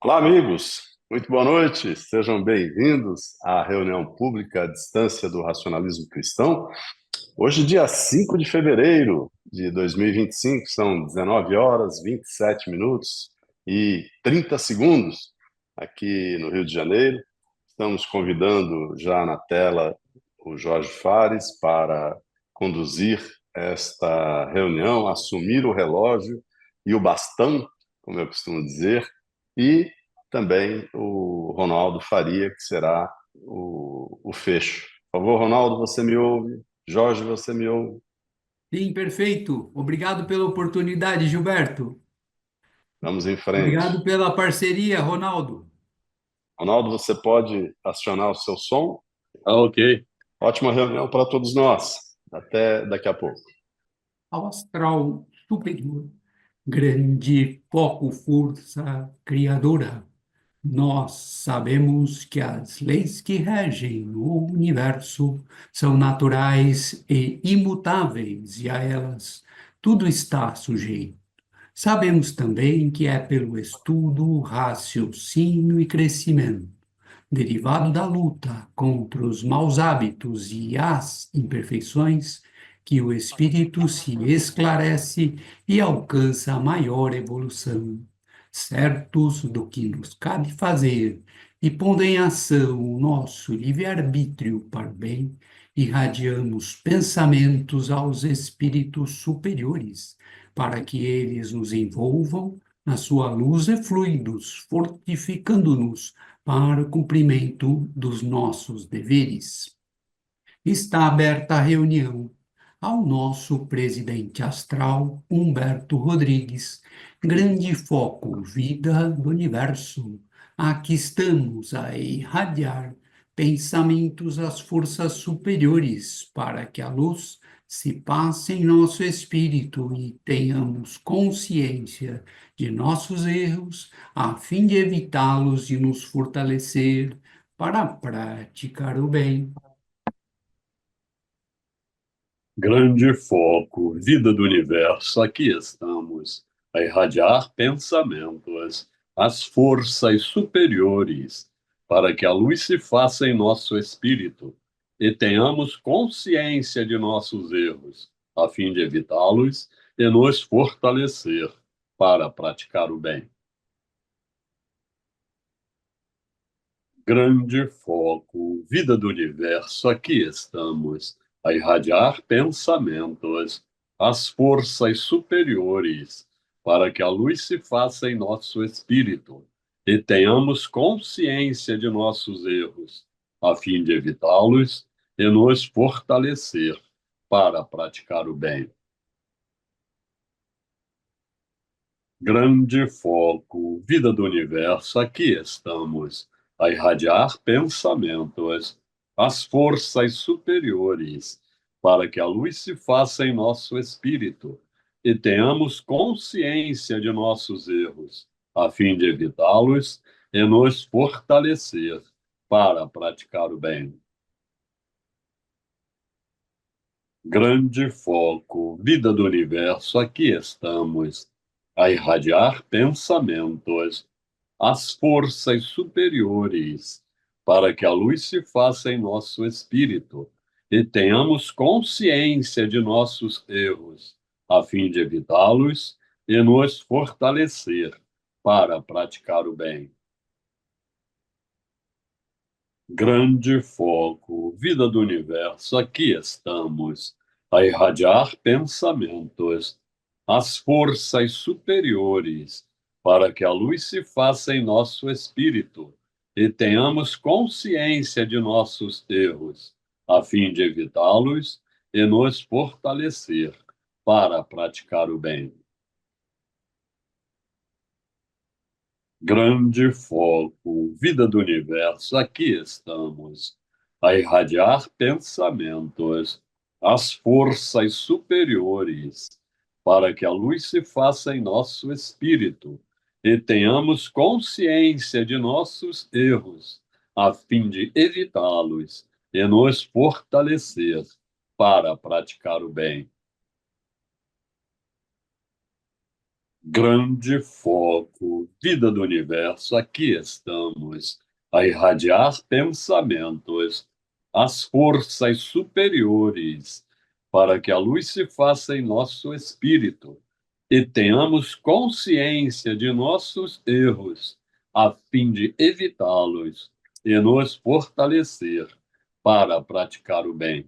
Olá, amigos. Muito boa noite. Sejam bem-vindos à reunião pública à distância do Racionalismo Cristão. Hoje, dia 5 de fevereiro de 2025, são 19 horas, 27 minutos e 30 segundos aqui no Rio de Janeiro. Estamos convidando já na tela o Jorge Fares para conduzir esta reunião, assumir o relógio e o bastão, como eu costumo dizer, e também o Ronaldo Faria, que será o fecho. Por favor, Ronaldo, você me ouve? Jorge, você me ouve? Sim, perfeito. Obrigado pela oportunidade, Gilberto. Vamos em frente. Obrigado pela parceria, Ronaldo. Ronaldo, você pode acionar o seu som? Ok. Ótima reunião para todos nós. Até daqui a pouco. Ao astral superior, grande foco, força criadora. Nós sabemos que as leis que regem o universo são naturais e imutáveis, e a elas tudo está sujeito. Sabemos também que é pelo estudo, raciocínio e crescimento, derivado da luta contra os maus hábitos e as imperfeições, que o espírito se esclarece e alcança a maior evolução, certos do que nos cabe fazer e pondo em ação o nosso livre-arbítrio para o bem, irradiamos pensamentos aos espíritos superiores, para que eles nos envolvam na sua luz e fluidos, fortificando-nos para o cumprimento dos nossos deveres. Está aberta a reunião ao nosso presidente astral, Humberto Rodrigues, grande foco, vida do universo. Aqui estamos a irradiar pensamentos às forças superiores para que a luz se passe em nosso espírito e tenhamos consciência de nossos erros, a fim de evitá-los e nos fortalecer para praticar o bem. Grande foco, vida do universo, aqui estamos a irradiar pensamentos, as forças superiores, para que a luz se faça em nosso espírito e tenhamos consciência de nossos erros, a fim de evitá-los e nos fortalecer para praticar o bem. Grande foco, vida do universo, aqui estamos a irradiar pensamentos, as forças superiores, para que a luz se faça em nosso espírito e tenhamos consciência de nossos erros, a fim de evitá-los e nos fortalecer para praticar o bem. Grande foco, vida do universo, aqui estamos a irradiar pensamentos, as forças superiores, para que a luz se faça em nosso espírito e tenhamos consciência de nossos erros, a fim de evitá-los e nos fortalecer para praticar o bem. Grande foco, vida do universo, aqui estamos a irradiar pensamentos, as forças superiores, para que a luz se faça em nosso espírito e tenhamos consciência de nossos erros, a fim de evitá-los e nos fortalecer para praticar o bem. Grande foco, vida do universo, aqui estamos a irradiar pensamentos, as forças superiores, para que a luz se faça em nosso espírito e tenhamos consciência de nossos erros, a fim de evitá-los e nos fortalecer para praticar o bem. Grande foco, vida do universo, aqui estamos a irradiar pensamentos, as forças superiores, para que a luz se faça em nosso espírito e tenhamos consciência de nossos erros, a fim de evitá-los e nos fortalecer para praticar o bem. Grande foco, vida do universo, aqui estamos a irradiar pensamentos, as forças superiores, para que a luz se faça em nosso espírito e tenhamos consciência de nossos erros, a fim de evitá-los e nos fortalecer para praticar o bem.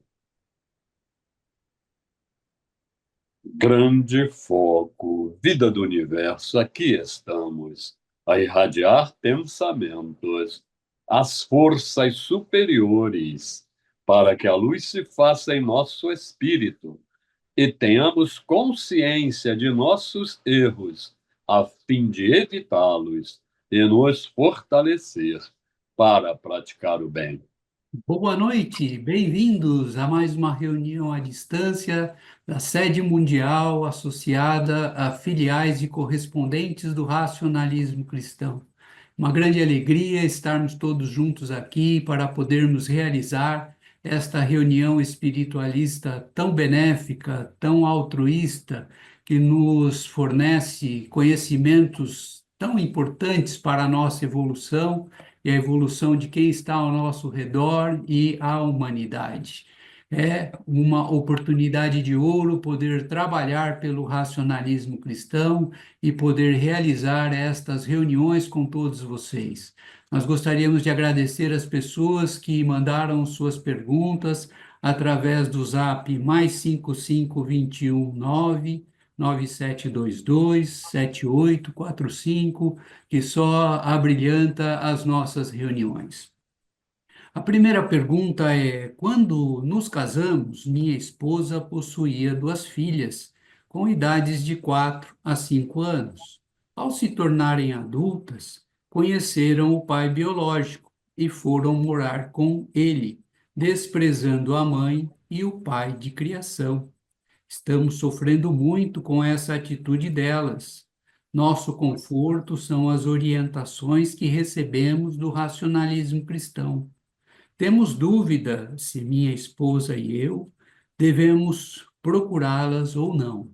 Grande foco, vida do universo, aqui estamos a irradiar pensamentos, as forças superiores, para que a luz se faça em nosso espírito e tenhamos consciência de nossos erros, a fim de evitá-los e nos fortalecer para praticar o bem. Boa noite, bem-vindos a mais uma reunião à distância da sede mundial associada a filiais e correspondentes do racionalismo cristão. Uma grande alegria estarmos todos juntos aqui para podermos realizar esta reunião espiritualista tão benéfica, tão altruísta, que nos fornece conhecimentos tão importantes para a nossa evolução e a evolução de quem está ao nosso redor e a humanidade. É uma oportunidade de ouro poder trabalhar pelo racionalismo cristão e poder realizar estas reuniões com todos vocês. Nós gostaríamos de agradecer as pessoas que mandaram suas perguntas através do zap mais 55219 9722 7845, que só abrilhanta as nossas reuniões. A primeira pergunta é: quando nos casamos, minha esposa possuía 2 filhas, com idades de 4 a 5 anos. Ao se tornarem adultas, conheceram o pai biológico e foram morar com ele, desprezando a mãe e o pai de criação. Estamos sofrendo muito com essa atitude delas. Nosso conforto são as orientações que recebemos do racionalismo cristão. Temos dúvida se minha esposa e eu devemos procurá-las ou não.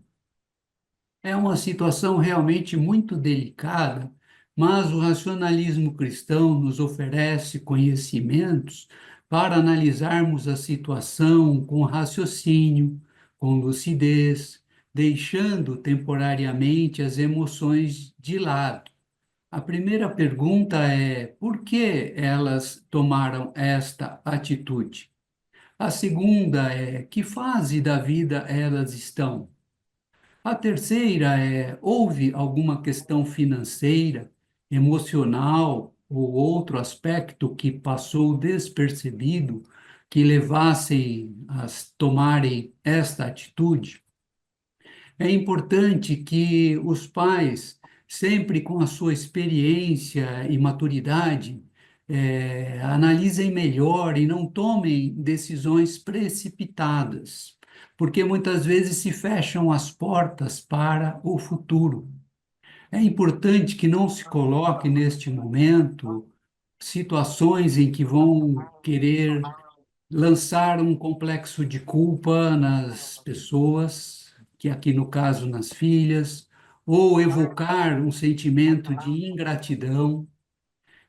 É uma situação realmente muito delicada, mas o racionalismo cristão nos oferece conhecimentos para analisarmos a situação com raciocínio, com lucidez, deixando temporariamente as emoções de lado. A primeira pergunta é: por que elas tomaram esta atitude? A segunda é: que fase da vida elas estão? A terceira é: houve alguma questão financeira, emocional ou outro aspecto que passou despercebido que levassem a tomarem esta atitude? É importante que os pais, sempre com a sua experiência e maturidade, analisem melhor e não tomem decisões precipitadas, porque muitas vezes se fecham as portas para o futuro. É importante que não se coloque neste momento situações em que vão querer lançar um complexo de culpa nas pessoas, que aqui no caso nas filhas, ou evocar um sentimento de ingratidão,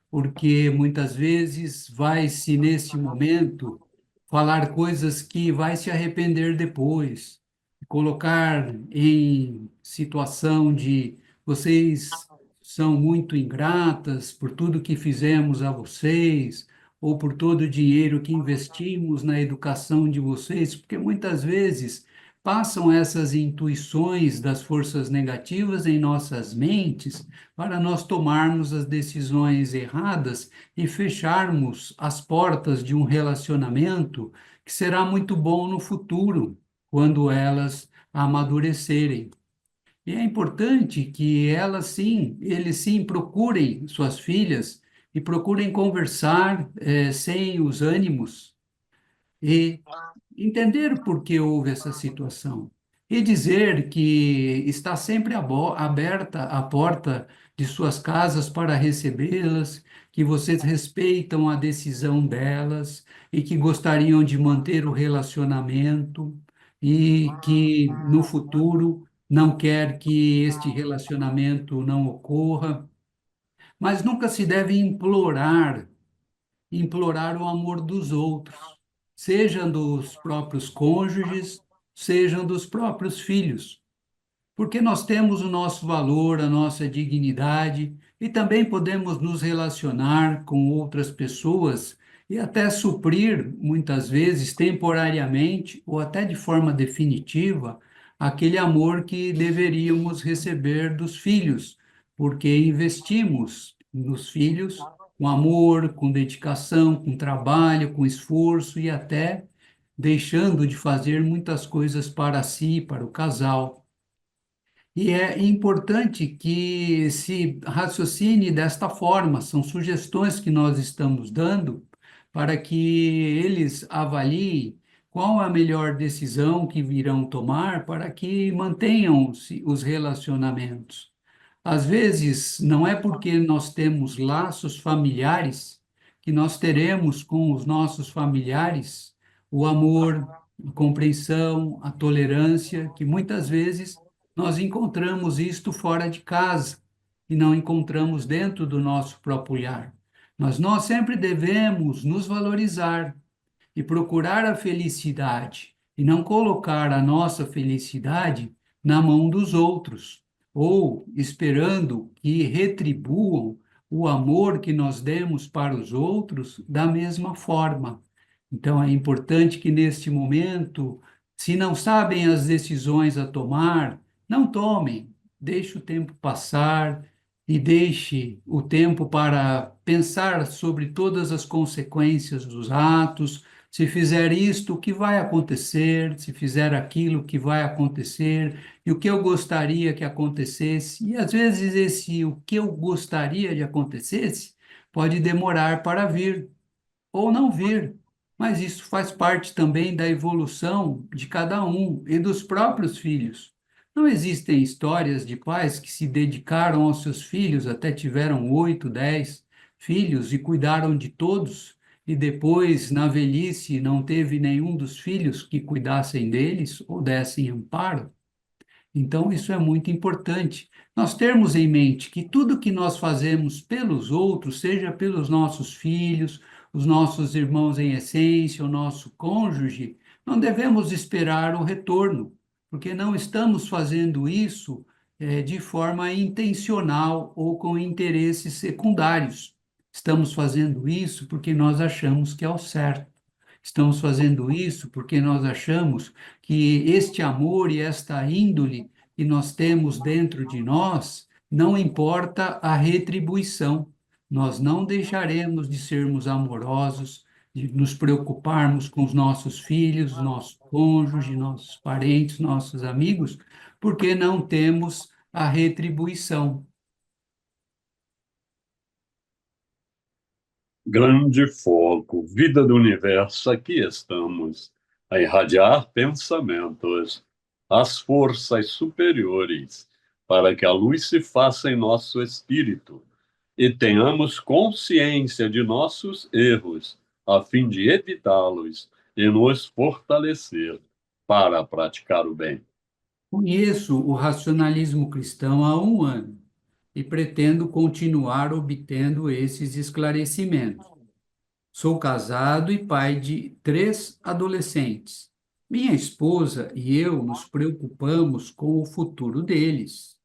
porque muitas vezes vai-se, nesse momento, falar coisas que vai se arrepender depois, colocar em situação de vocês são muito ingratas por tudo que fizemos a vocês, ou por todo o dinheiro que investimos na educação de vocês, porque muitas vezes passam essas intuições das forças negativas em nossas mentes para nós tomarmos as decisões erradas e fecharmos as portas de um relacionamento que será muito bom no futuro, quando elas amadurecerem. E é importante que elas sim, eles sim procurem suas filhas e procurem conversar sem os ânimos e entender por que houve essa situação e dizer que está sempre aberta a porta de suas casas para recebê-las, que vocês respeitam a decisão delas e que gostariam de manter o relacionamento e que no futuro não quer que este relacionamento não ocorra, mas nunca se deve implorar o amor dos outros, sejam dos próprios cônjuges, sejam dos próprios filhos, porque nós temos o nosso valor, a nossa dignidade e também podemos nos relacionar com outras pessoas e até suprir, muitas vezes, temporariamente ou até de forma definitiva, aquele amor que deveríamos receber dos filhos, porque investimos nos filhos com amor, com dedicação, com trabalho, com esforço e até deixando de fazer muitas coisas para si, para o casal. E é importante que se raciocine desta forma, são sugestões que nós estamos dando para que eles avaliem qual a melhor decisão que virão tomar para que mantenham-se os relacionamentos. Às vezes, não é porque nós temos laços familiares que nós teremos com os nossos familiares o amor, a compreensão, a tolerância, que muitas vezes nós encontramos isto fora de casa e não encontramos dentro do nosso próprio lar. Mas nós sempre devemos nos valorizar e procurar a felicidade e não colocar a nossa felicidade na mão dos outros ou esperando que retribuam o amor que nós demos para os outros da mesma forma. Então, é importante que neste momento, se não sabem as decisões a tomar, não tomem, deixe o tempo passar e deixe o tempo para pensar sobre todas as consequências dos atos. Se fizer isto, o que vai acontecer? Se fizer aquilo, o que vai acontecer? E o que eu gostaria que acontecesse? E às vezes esse o que eu gostaria de acontecesse pode demorar para vir ou não vir. Mas isso faz parte também da evolução de cada um e dos próprios filhos. Não existem histórias de pais que se dedicaram aos seus filhos, até tiveram 8, 10 filhos e cuidaram de todos, e depois, na velhice, não teve nenhum dos filhos que cuidassem deles ou dessem amparo. Então, isso é muito importante. Nós termos em mente que tudo que nós fazemos pelos outros, seja pelos nossos filhos, os nossos irmãos em essência, o nosso cônjuge, não devemos esperar o retorno, porque não estamos fazendo isso de forma intencional ou com interesses secundários. Estamos fazendo isso porque nós achamos que é o certo. Estamos fazendo isso porque nós achamos que este amor e esta índole que nós temos dentro de nós, não importa a retribuição. Nós não deixaremos de sermos amorosos, de nos preocuparmos com os nossos filhos, nosso cônjuge, nossos parentes, nossos amigos, porque não temos a retribuição. Grande foco, vida do universo, aqui estamos a irradiar pensamentos, as forças superiores, para que a luz se faça em nosso espírito e tenhamos consciência de nossos erros, a fim de evitá-los e nos fortalecer para praticar o bem. Conheço o racionalismo cristão há um ano e pretendo continuar obtendo esses esclarecimentos. Sou casado e pai de 3 adolescentes. Minha esposa e eu nos preocupamos com o futuro deles,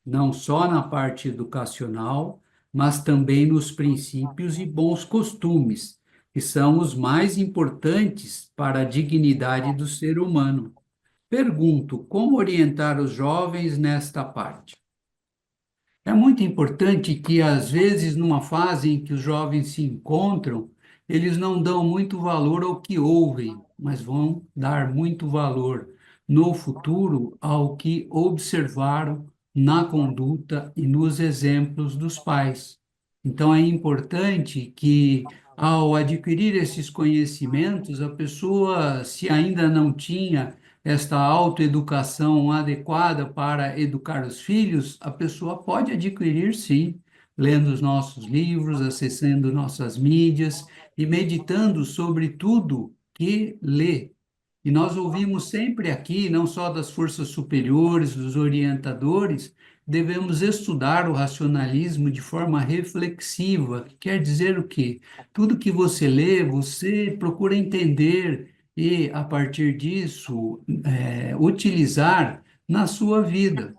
não só na parte educacional, mas também nos princípios e bons costumes, que são os mais importantes para a dignidade do ser humano. Pergunto, como orientar os jovens nesta parte? É muito importante que, às vezes, numa fase em que os jovens se encontram, eles não dão muito valor ao que ouvem, mas vão dar muito valor no futuro ao que observaram na conduta e nos exemplos dos pais. Então, é importante que, ao adquirir esses conhecimentos, a pessoa, se ainda não tinha esta autoeducação adequada para educar os filhos, a pessoa pode adquirir, sim, lendo os nossos livros, acessando nossas mídias e meditando sobre tudo que lê. E nós ouvimos sempre aqui, não só das forças superiores, dos orientadores, devemos estudar o racionalismo de forma reflexiva, que quer dizer o quê? Tudo que você lê, você procura entender e, a partir disso, utilizar na sua vida.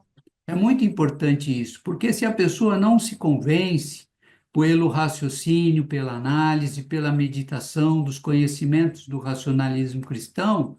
É muito importante isso, porque se a pessoa não se convence pelo raciocínio, pela análise, pela meditação dos conhecimentos do racionalismo cristão,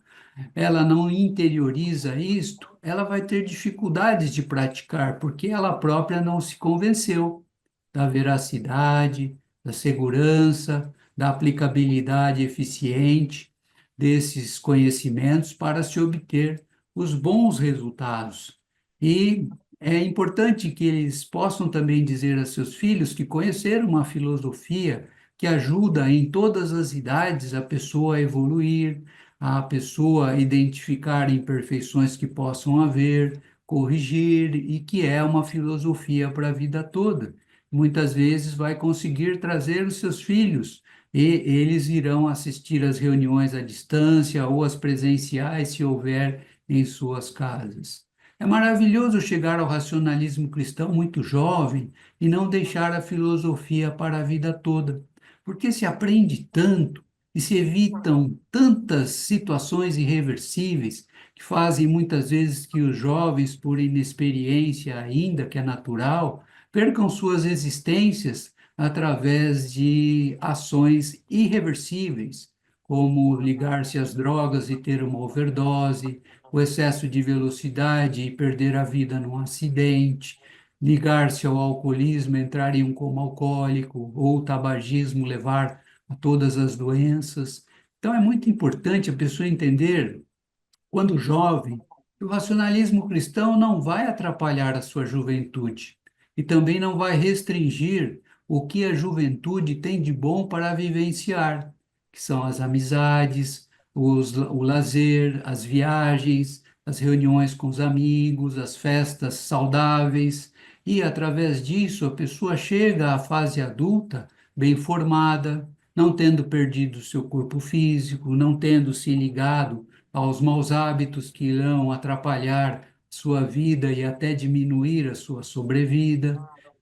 ela não interioriza isto, ela vai ter dificuldades de praticar, porque ela própria não se convenceu da veracidade, da segurança, da aplicabilidade eficiente desses conhecimentos para se obter os bons resultados. E é importante que eles possam também dizer a seus filhos que conheceram uma filosofia que ajuda em todas as idades a pessoa a evoluir, a pessoa identificar imperfeições que possam haver, corrigir, e que é uma filosofia para a vida toda. Muitas vezes vai conseguir trazer os seus filhos e eles irão assistir às reuniões à distância ou às presenciais, se houver em suas casas. É maravilhoso chegar ao racionalismo cristão muito jovem e não deixar a filosofia para a vida toda, porque se aprende tanto e se evitam tantas situações irreversíveis que fazem muitas vezes que os jovens, por inexperiência ainda, que é natural, percam suas existências através de ações irreversíveis, como ligar-se às drogas e ter uma overdose, o excesso de velocidade e perder a vida num acidente, ligar-se ao alcoolismo, entrar em um coma alcoólico, ou o tabagismo levar a todas as doenças. Então, é muito importante a pessoa entender, quando jovem, que o racionalismo cristão não vai atrapalhar a sua juventude e também não vai restringir o que a juventude tem de bom para vivenciar, que são as amizades, o lazer, as viagens, as reuniões com os amigos, as festas saudáveis, e através disso a pessoa chega à fase adulta bem formada, não tendo perdido seu corpo físico, não tendo se ligado aos maus hábitos que irão atrapalhar sua vida e até diminuir a sua sobrevida.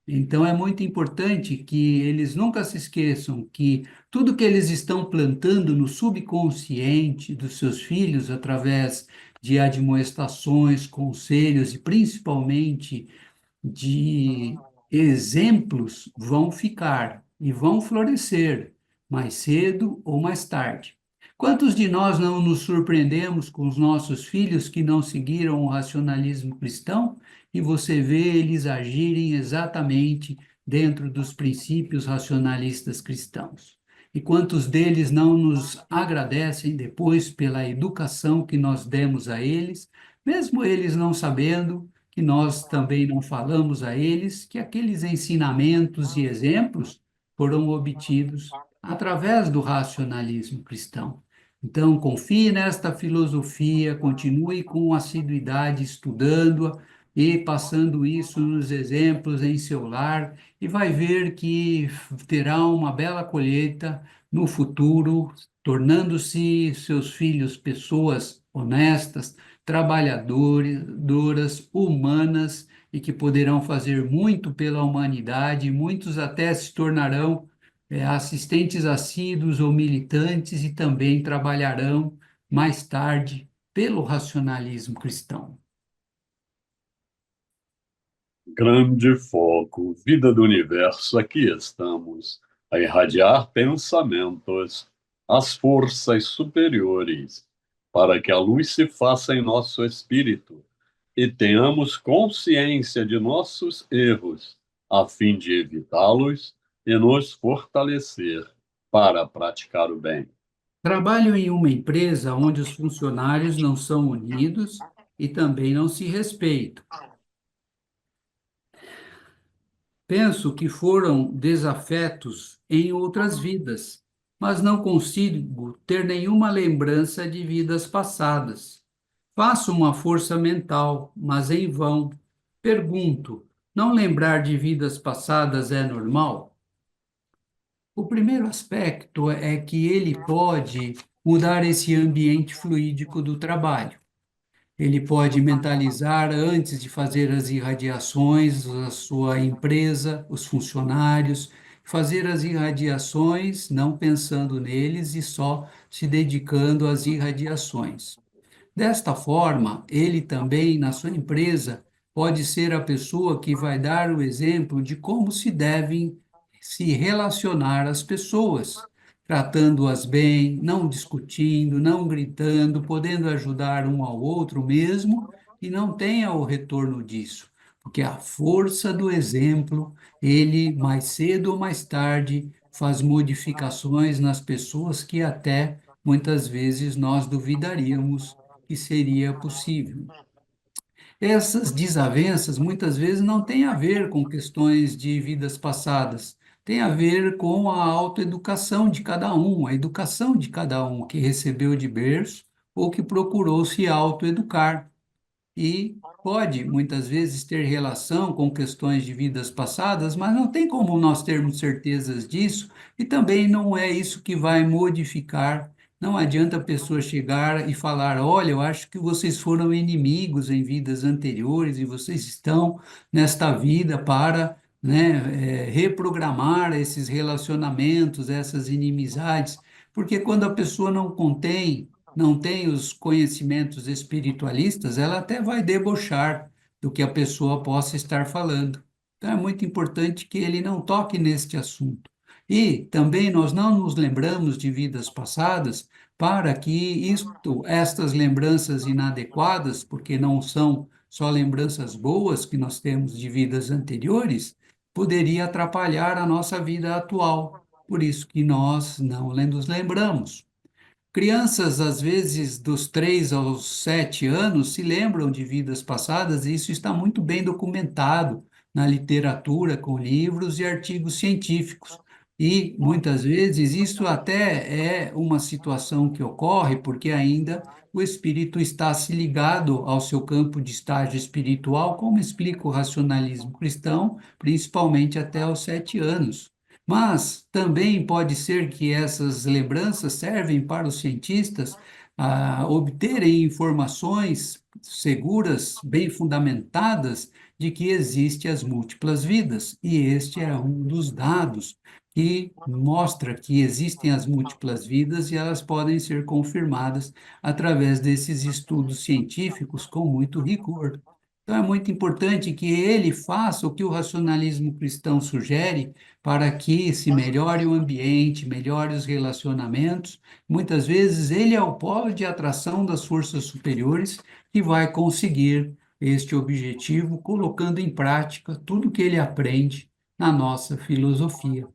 Então, é muito importante que eles nunca se esqueçam que tudo que eles estão plantando no subconsciente dos seus filhos, através de admoestações, conselhos e principalmente de exemplos, vão ficar e vão florescer mais cedo ou mais tarde. Quantos de nós não nos surpreendemos com os nossos filhos que não seguiram o racionalismo cristão e você vê eles agirem exatamente dentro dos princípios racionalistas cristãos? E quantos deles não nos agradecem depois pela educação que nós demos a eles, mesmo eles não sabendo que nós também não falamos a eles que aqueles ensinamentos e exemplos foram obtidos através do racionalismo cristão. Então, confie nesta filosofia, continue com assiduidade estudando-a e passando isso nos exemplos em seu lar, e vai ver que terá uma bela colheita no futuro, tornando-se seus filhos pessoas honestas, trabalhadoras, humanas e que poderão fazer muito pela humanidade, muitos até se tornarão assistentes assíduos ou militantes e também trabalharão mais tarde pelo racionalismo cristão. Grande foco, vida do universo, aqui estamos a irradiar pensamentos às forças superiores, para que a luz se faça em nosso espírito e tenhamos consciência de nossos erros, a fim de evitá-los e nos fortalecer para praticar o bem. Trabalho em uma empresa onde os funcionários não são unidos e também não se respeitam. Penso que foram desafetos em outras vidas, mas não consigo ter nenhuma lembrança de vidas passadas. Faço uma força mental, mas em vão. Pergunto: não lembrar de vidas passadas é normal? O primeiro aspecto é que ele pode mudar esse ambiente fluídico do trabalho. Ele pode mentalizar antes de fazer as irradiações, a sua empresa, os funcionários, fazer as irradiações não pensando neles e só se dedicando às irradiações. Desta forma, ele também, na sua empresa, pode ser a pessoa que vai dar o exemplo de como se devem se relacionar as pessoas, tratando-as bem, não discutindo, não gritando, podendo ajudar um ao outro mesmo e não tenha o retorno disso, porque a força do exemplo, ele mais cedo ou mais tarde faz modificações nas pessoas que até muitas vezes nós duvidaríamos que seria possível. Essas desavenças muitas vezes não têm a ver com questões de vidas passadas, tem a ver com a autoeducação de cada um, a educação de cada um que recebeu de berço ou que procurou se autoeducar e pode, muitas vezes, ter relação com questões de vidas passadas, mas não tem como nós termos certezas disso, e também não é isso que vai modificar. Não adianta a pessoa chegar e falar: olha, eu acho que vocês foram inimigos em vidas anteriores e vocês estão nesta vida para, né, reprogramar esses relacionamentos, essas inimizades, porque quando a pessoa não tem os conhecimentos espiritualistas, ela até vai debochar do que a pessoa possa estar falando. Então é muito importante que ele não toque neste assunto. E também nós não nos lembramos de vidas passadas para que estas lembranças inadequadas, porque não são só lembranças boas que nós temos de vidas anteriores, poderia atrapalhar a nossa vida atual. Por isso que nós não nos lembramos. Crianças, às vezes, dos 3 aos 7 anos, se lembram de vidas passadas, e isso está muito bem documentado na literatura, com livros e artigos científicos. E, muitas vezes, isso até é uma situação que ocorre porque ainda o espírito está se ligado ao seu campo de estágio espiritual, como explica o racionalismo cristão, principalmente até aos 7 anos. Mas também pode ser que essas lembranças servem para os cientistas obterem informações seguras, bem fundamentadas, de que existem as múltiplas vidas. E este é um dos dados que mostra que existem as múltiplas vidas e elas podem ser confirmadas através desses estudos científicos com muito rigor. Então, é muito importante que ele faça o que o racionalismo cristão sugere para que se melhore o ambiente, melhore os relacionamentos. Muitas vezes ele é o polo de atração das forças superiores que vai conseguir este objetivo, colocando em prática tudo que ele aprende na nossa filosofia.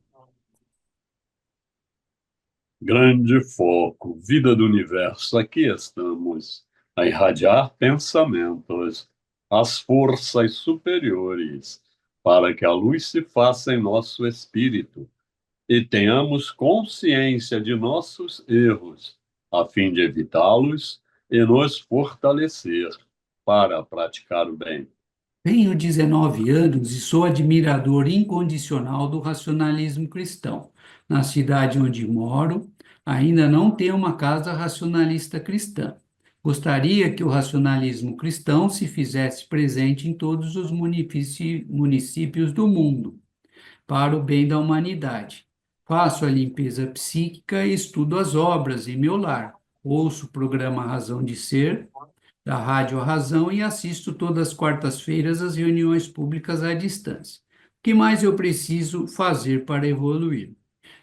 Grande foco, vida do universo, aqui estamos a irradiar pensamentos, as forças superiores, para que a luz se faça em nosso espírito e tenhamos consciência de nossos erros, a fim de evitá-los e nos fortalecer para praticar o bem. Tenho 19 anos e sou admirador incondicional do racionalismo cristão. Na cidade onde moro, ainda não tem uma casa racionalista cristã. Gostaria que o racionalismo cristão se fizesse presente em todos os municípios do mundo, para o bem da humanidade. Faço a limpeza psíquica e estudo as obras em meu lar. Ouço o programa Razão de Ser da Rádio Razão e assisto todas as quartas-feiras às reuniões públicas à distância. O que mais eu preciso fazer para evoluir?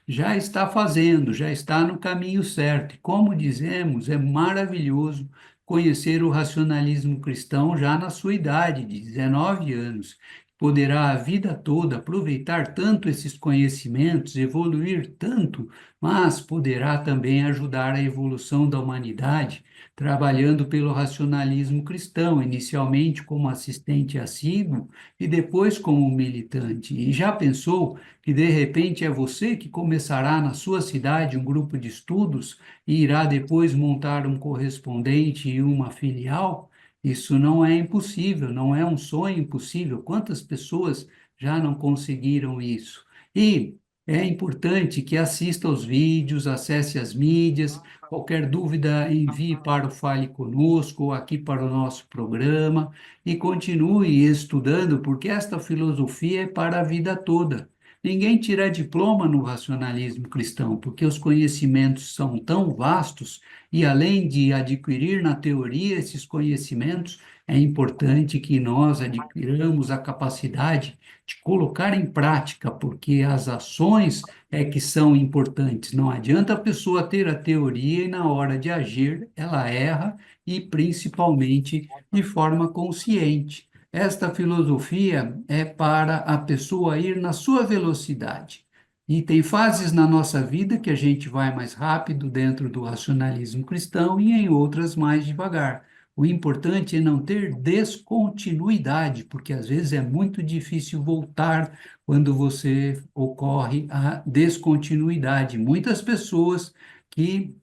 Já está fazendo, já está no caminho certo. E como dizemos, é maravilhoso conhecer o racionalismo cristão já na sua idade, de 19 anos. Poderá a vida toda aproveitar tanto esses conhecimentos, evoluir tanto, mas poderá também ajudar a evolução da humanidade, trabalhando pelo racionalismo cristão, inicialmente como assistente assíduo e depois como militante. E já pensou que de repente é você que começará na sua cidade um grupo de estudos e irá depois montar um correspondente e uma filial? Isso não é impossível, não é um sonho impossível. Quantas pessoas já não conseguiram isso? E é importante que assista aos vídeos, acesse as mídias. Qualquer dúvida, envie para o Fale Conosco ou aqui para o nosso programa e continue estudando, porque esta filosofia é para a vida toda. Ninguém tira diploma no racionalismo cristão, porque os conhecimentos são tão vastos e, além de adquirir na teoria esses conhecimentos, é importante que nós adquiramos a capacidade de colocar em prática, porque as ações é que são importantes. Não adianta a pessoa ter a teoria e, na hora de agir, ela erra e, principalmente, de forma consciente. Esta filosofia é para a pessoa ir na sua velocidade. E tem fases na nossa vida que a gente vai mais rápido dentro do racionalismo cristão e em outras mais devagar. O importante é não ter descontinuidade, porque às vezes é muito difícil voltar quando você ocorre a descontinuidade. Muitas pessoas que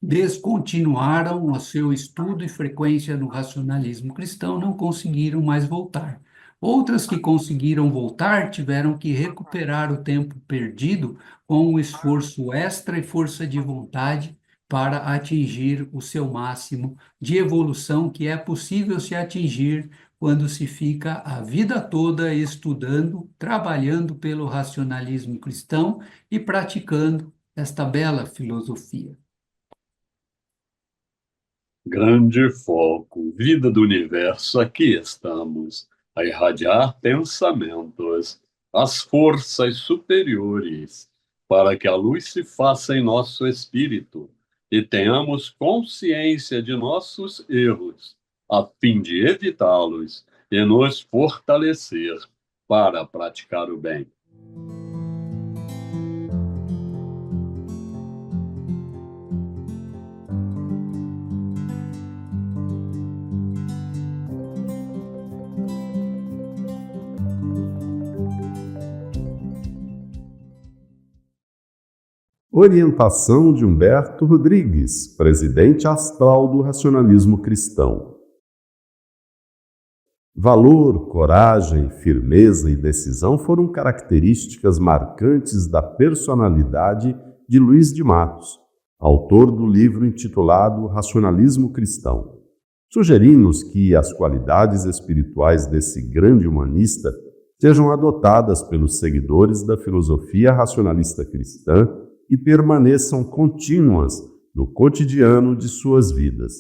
descontinuaram o seu estudo e frequência no racionalismo cristão, não conseguiram mais voltar. Outras que conseguiram voltar tiveram que recuperar o tempo perdido com um esforço extra e força de vontade para atingir o seu máximo de evolução, que é possível se atingir quando se fica a vida toda estudando, trabalhando pelo racionalismo cristão e praticando esta bela filosofia. Grande foco, vida do universo, aqui estamos, a irradiar pensamentos, as forças superiores, para que a luz se faça em nosso espírito e tenhamos consciência de nossos erros, a fim de evitá-los e nos fortalecer para praticar o bem. Orientação de Humberto Rodrigues, presidente astral do racionalismo cristão. Valor, coragem, firmeza e decisão foram características marcantes da personalidade de Luiz de Matos, autor do livro intitulado Racionalismo Cristão. Sugerimos que as qualidades espirituais desse grande humanista sejam adotadas pelos seguidores da filosofia racionalista cristã e permaneçam contínuas no cotidiano de suas vidas.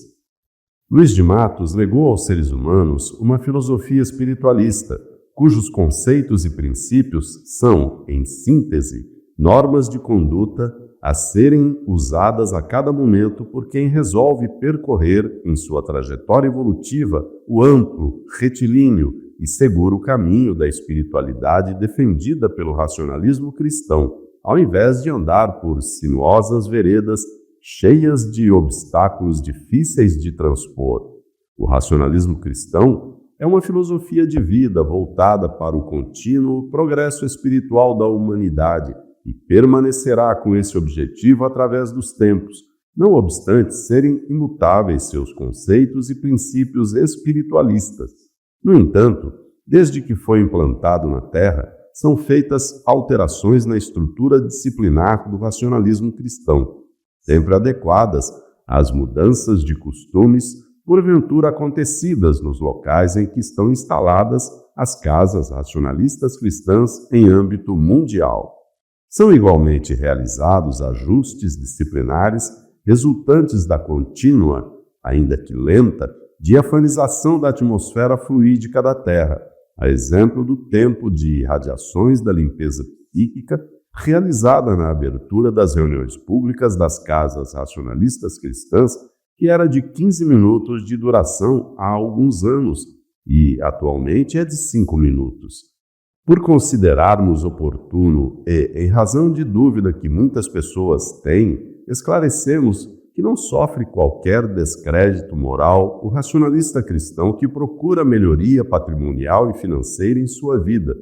Luiz de Matos legou aos seres humanos uma filosofia espiritualista, cujos conceitos e princípios são, em síntese, normas de conduta a serem usadas a cada momento por quem resolve percorrer em sua trajetória evolutiva o amplo, retilíneo e seguro caminho da espiritualidade defendida pelo racionalismo cristão, ao invés de andar por sinuosas veredas cheias de obstáculos difíceis de transpor. O racionalismo cristão é uma filosofia de vida voltada para o contínuo progresso espiritual da humanidade e permanecerá com esse objetivo através dos tempos, não obstante serem imutáveis seus conceitos e princípios espiritualistas. No entanto, desde que foi implantado na Terra, são feitas alterações na estrutura disciplinar do racionalismo cristão, sempre adequadas às mudanças de costumes, porventura acontecidas nos locais em que estão instaladas as casas racionalistas cristãs em âmbito mundial. São igualmente realizados ajustes disciplinares resultantes da contínua, ainda que lenta, diafanização da atmosfera fluídica da Terra, a exemplo do tempo de irradiações da limpeza psíquica realizada na abertura das reuniões públicas das casas racionalistas cristãs, que era de 15 minutos de duração há alguns anos e atualmente é de 5 minutos. Por considerarmos oportuno e, em razão de dúvida que muitas pessoas têm, esclarecemos que não sofre qualquer descrédito moral o racionalista cristão que procura melhoria patrimonial e financeira em sua vida,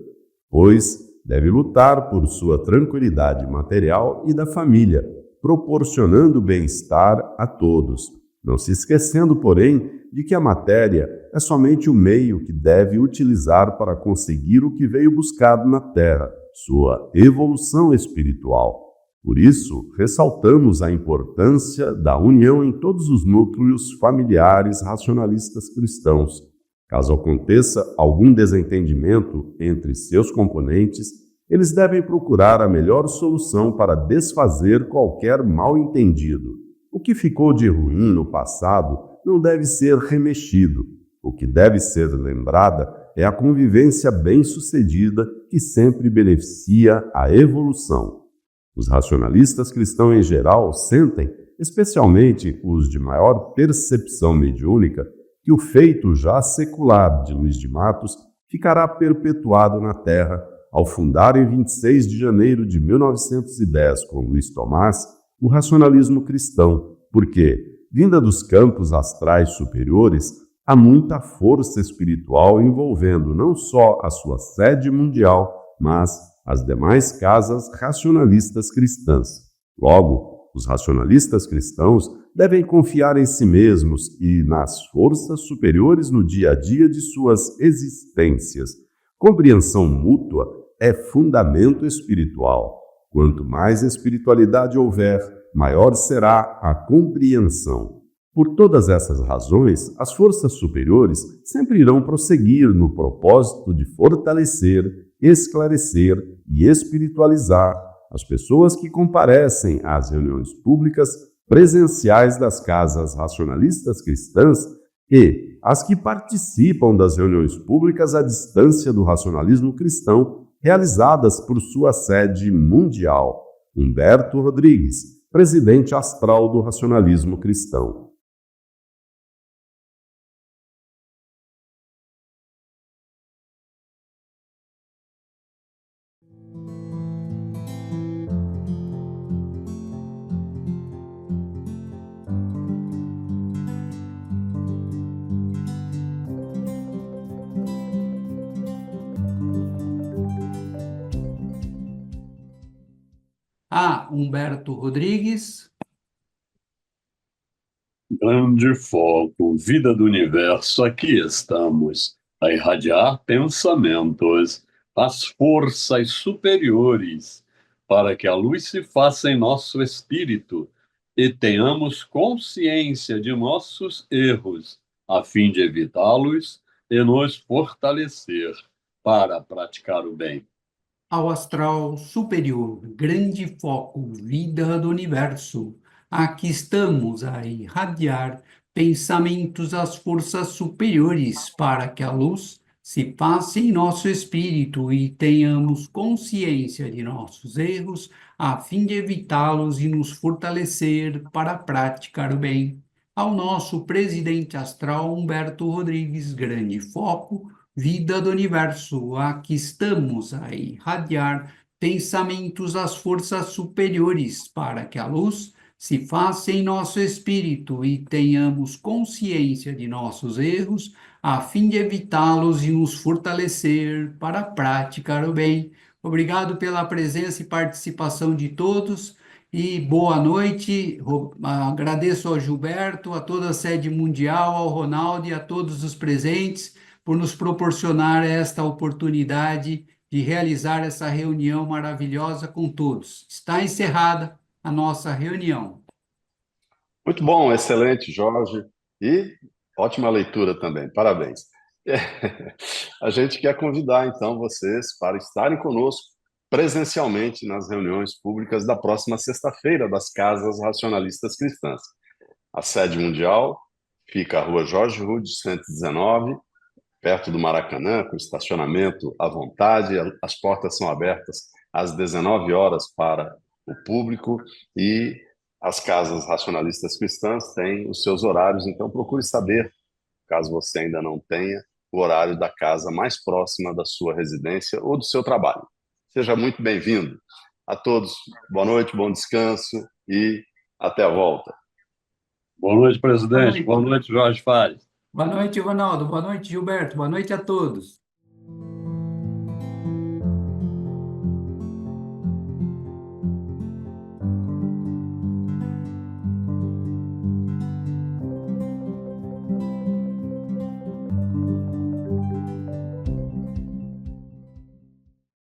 pois deve lutar por sua tranquilidade material e da família, proporcionando bem-estar a todos, não se esquecendo, porém, de que a matéria é somente o meio que deve utilizar para conseguir o que veio buscado na Terra, sua evolução espiritual. Por isso, ressaltamos a importância da união em todos os núcleos familiares racionalistas cristãos. Caso aconteça algum desentendimento entre seus componentes, eles devem procurar a melhor solução para desfazer qualquer mal-entendido. O que ficou de ruim no passado não deve ser remexido. O que deve ser lembrada é a convivência bem-sucedida que sempre beneficia a evolução. Os racionalistas cristãos em geral sentem, especialmente os de maior percepção mediúnica, que o feito já secular de Luís de Matos ficará perpetuado na Terra ao fundar em 26 de janeiro de 1910 com Luís Tomás o racionalismo cristão, porque, vinda dos campos astrais superiores, há muita força espiritual envolvendo não só a sua sede mundial, mas as demais casas racionalistas cristãs. Logo, os racionalistas cristãos devem confiar em si mesmos e nas forças superiores no dia a dia de suas existências. Compreensão mútua é fundamento espiritual. Quanto mais espiritualidade houver, maior será a compreensão. Por todas essas razões, as forças superiores sempre irão prosseguir no propósito de fortalecer, esclarecer e espiritualizar as pessoas que comparecem às reuniões públicas presenciais das casas racionalistas cristãs e as que participam das reuniões públicas à distância do racionalismo cristão realizadas por sua sede mundial. Humberto Rodrigues, presidente astral do racionalismo cristão. Humberto Rodrigues. Grande foco, vida do universo, aqui estamos a irradiar pensamentos, as forças superiores, para que a luz se faça em nosso espírito e tenhamos consciência de nossos erros, a fim de evitá-los e nos fortalecer para praticar o bem. Ao astral superior, grande foco, vida do universo. Aqui estamos a irradiar pensamentos às forças superiores para que a luz se faça em nosso espírito e tenhamos consciência de nossos erros, a fim de evitá-los e nos fortalecer para praticar o bem. Ao nosso presidente astral, Humberto Rodrigues, grande foco, vida do universo, aqui estamos a irradiar pensamentos às forças superiores para que a luz se faça em nosso espírito e tenhamos consciência de nossos erros, a fim de evitá-los e nos fortalecer para praticar o bem. Obrigado pela presença e participação de todos e boa noite. Agradeço ao Gilberto, a toda a sede mundial, ao Ronaldo e a todos os presentes por nos proporcionar esta oportunidade de realizar essa reunião maravilhosa com todos. Está encerrada a nossa reunião. Muito bom, excelente, Jorge, e ótima leitura também, parabéns. A gente quer convidar, então, vocês para estarem conosco presencialmente nas reuniões públicas da próxima sexta-feira das Casas Racionalistas Cristãs. A sede mundial fica à Rua Jorge Rude, 119, perto do Maracanã, com estacionamento à vontade. As portas são abertas às 19 horas para o público e as casas racionalistas cristãs têm os seus horários, então procure saber, caso você ainda não tenha, o horário da casa mais próxima da sua residência ou do seu trabalho. Seja muito bem-vindo. A todos, boa noite, bom descanso e até a volta. Boa noite, presidente. Boa noite, Jorge Fares. Boa noite, Ronaldo. Boa noite, Gilberto. Boa noite a todos.